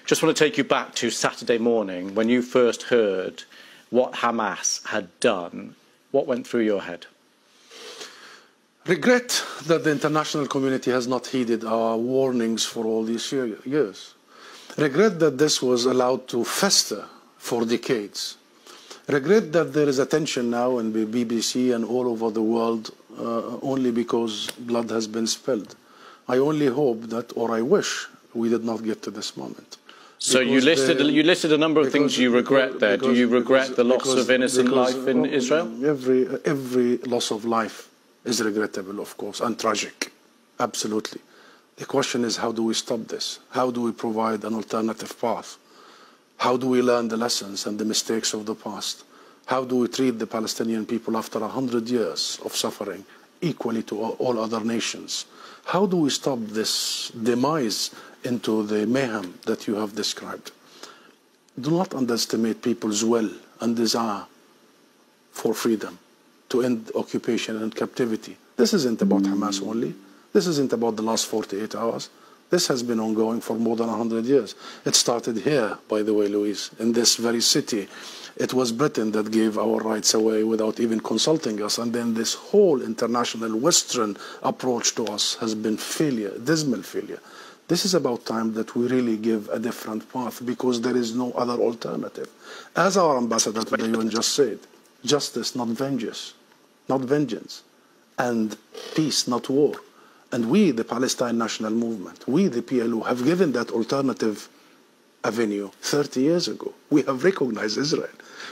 Just want to take you back to Saturday morning when you first heard what Hamas had done. What went through your head? Regret that the international community has not heeded our warnings for all these years. Regret that this was allowed to fester for decades. Regret that there is attention now in the BBC and all over the world only because blood has been spilled. I only hope that, or I wish, we did not get to this moment. So you listed a number of things you regret there. Do you regret the loss of innocent life in Israel? Every loss of life is regrettable, of course, and tragic. Absolutely. The question is, how do we stop this? How do we provide an alternative path? How do we learn the lessons and the mistakes of the past? How do we treat the Palestinian people after 100 years of suffering equally to all other nations? How do we stop this demise into the mayhem that you have described? Do not underestimate people's will and desire for freedom, to end occupation and captivity. This isn't about Hamas only. This isn't about the last 48 hours. This has been ongoing for more than 100 years. It started here, by the way, Louise, in this very city. It was Britain that gave our rights away without even consulting us. And then this whole international Western approach to us has been failure, dismal failure. This is about time that we really give a different path, because there is no other alternative. As our ambassador to the UN just said, justice, not vengeance, and peace, not war. And we, the Palestine National Movement, we, the PLO, have given that alternative avenue 30 years ago. We have recognized Israel.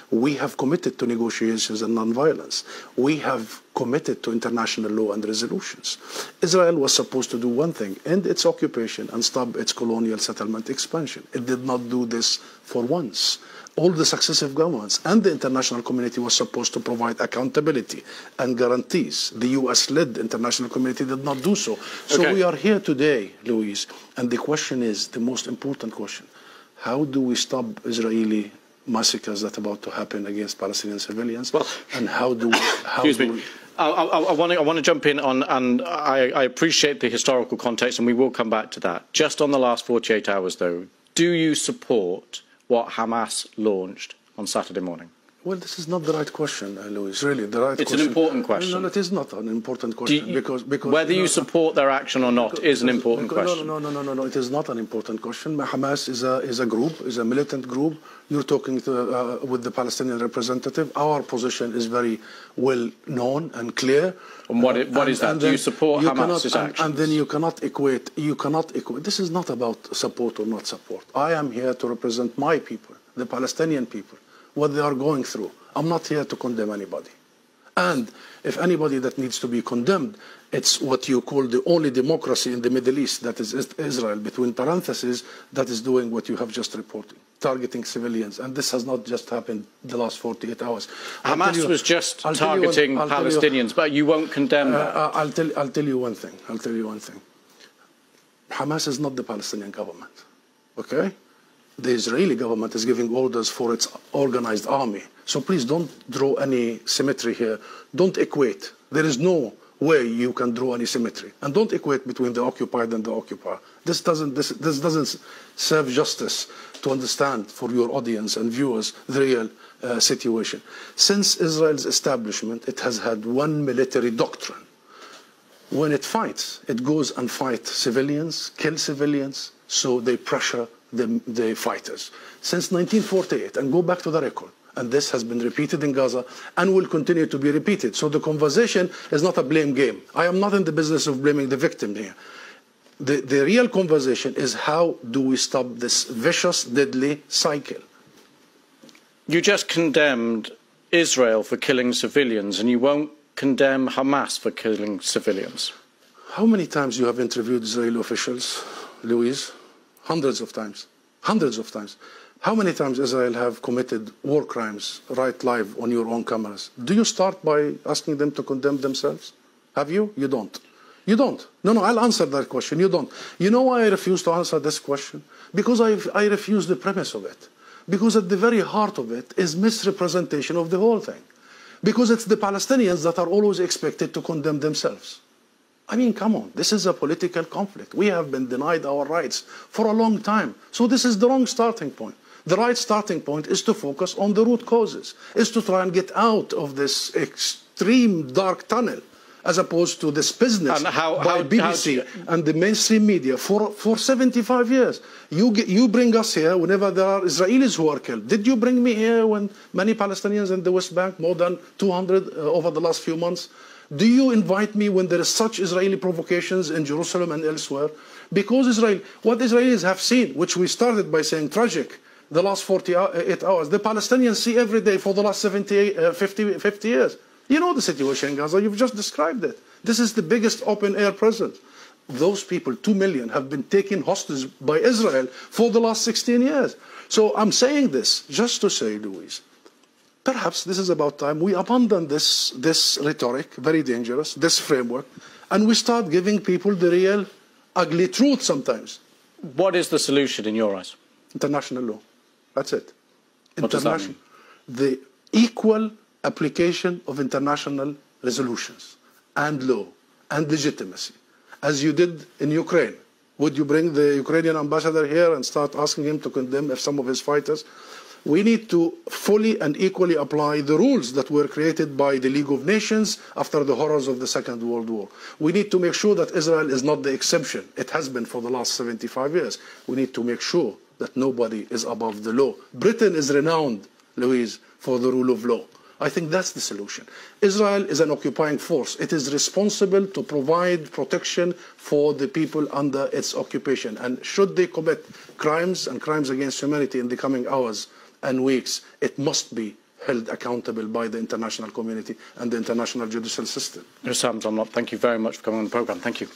We have committed to negotiations and nonviolence. We have committed to international law and resolutions. Israel was supposed to do one thing: end its occupation and stop its colonial settlement expansion. It did not do this for once. All the successive governments and the international community was supposed to provide accountability and guarantees. The US-led international community did not do so. So we are here today, Louise, and the question is, the most important question: how do we stop Israeli massacres that are about to happen against Palestinian civilians? Well, and how do we... I want to jump in on, and I appreciate the historical context, and we will come back to that. Just on the last 48 hours, though, do you support what Hamas launched on Saturday morning? Well, this is not the right question, Louis. Really, the right question. It's an important question. No, it is not an important question because whether you support their action or not is an important question. No. It is not an important question. Hamas is a group, is a militant group. You're talking with the Palestinian representative. Our position is very well known and clear. And what is that? Do you support Hamas's actions? And then you cannot equate. This is not about support or not support. I am here to represent my people, the Palestinian people, what they are going through. I'm not here to condemn anybody. And if anybody that needs to be condemned, it's what you call the only democracy in the Middle East, that is Israel, between parentheses, that is doing what you have just reported, targeting civilians. And this has not just happened the last 48 hours. Hamas was just targeting Palestinians, but you won't condemn that. I'll tell you one thing. Hamas is not the Palestinian government, okay? The Israeli government is giving orders for its organized army. So please don't draw any symmetry here. Don't equate. There is no way you can draw any symmetry. And don't equate between the occupied and the occupier. This doesn't serve justice to understand for your audience and viewers the real situation. Since Israel's establishment, it has had one military doctrine. When it fights, it goes and fights civilians, kill civilians, so they pressure the fighters. Since 1948, and go back to the record, and this has been repeated in Gaza and will continue to be repeated. So the conversation is not a blame game. I am not in the business of blaming the victim here. The real conversation is, how do we stop this vicious, deadly cycle? You just condemned Israel for killing civilians, and you won't condemn Hamas for killing civilians. How many times you have interviewed Israeli officials, Louise? Hundreds of times. Hundreds of times. How many times Israel have committed war crimes right live on your own cameras? Do you start by asking them to condemn themselves? Have you? You don't. You don't. No, I'll answer that question. You don't. You know why I refuse to answer this question? Because I refuse the premise of it. Because at the very heart of it is misrepresentation of the whole thing. Because it's the Palestinians that are always expected to condemn themselves. I mean, come on, this is a political conflict. We have been denied our rights for a long time. So this is the wrong starting point. The right starting point is to focus on the root causes, is to try and get out of this extreme dark tunnel, as opposed to this business by BBC and the mainstream media for 75 years. You bring us here whenever there are Israelis who are killed. Did you bring me here when many Palestinians in the West Bank, more than 200 over the last few months? Do you invite me when there is such Israeli provocations in Jerusalem and elsewhere? Because what Israelis have seen, which we started by saying tragic, the last 48 hours, the Palestinians see every day for the last 50 years. You know the situation in Gaza, you've just described it. This is the biggest open-air prison. Those people, 2 million, have been taken hostage by Israel for the last 16 years. So I'm saying this just to say, Louise, perhaps this is about time we abandon this rhetoric, very dangerous, this framework, and we start giving people the real ugly truth sometimes. What is the solution in your eyes? International law. That's it. What does that mean? The equal application of international resolutions and law and legitimacy, as you did in Ukraine. Would you bring the Ukrainian ambassador here and start asking him to condemn some of his fighters? We need to fully and equally apply the rules that were created by the League of Nations after the horrors of the Second World War. We need to make sure that Israel is not the exception. It has been for the last 75 years. We need to make sure that nobody is above the law. Britain is renowned, Louise, for the rule of law. I think that's the solution. Israel is an occupying force. It is responsible to provide protection for the people under its occupation. And should they commit crimes and crimes against humanity in the coming hours and weeks, it must be held accountable by the international community and the international judicial system. Hussam Zomlot, thank you very much for coming on the programme. Thank you.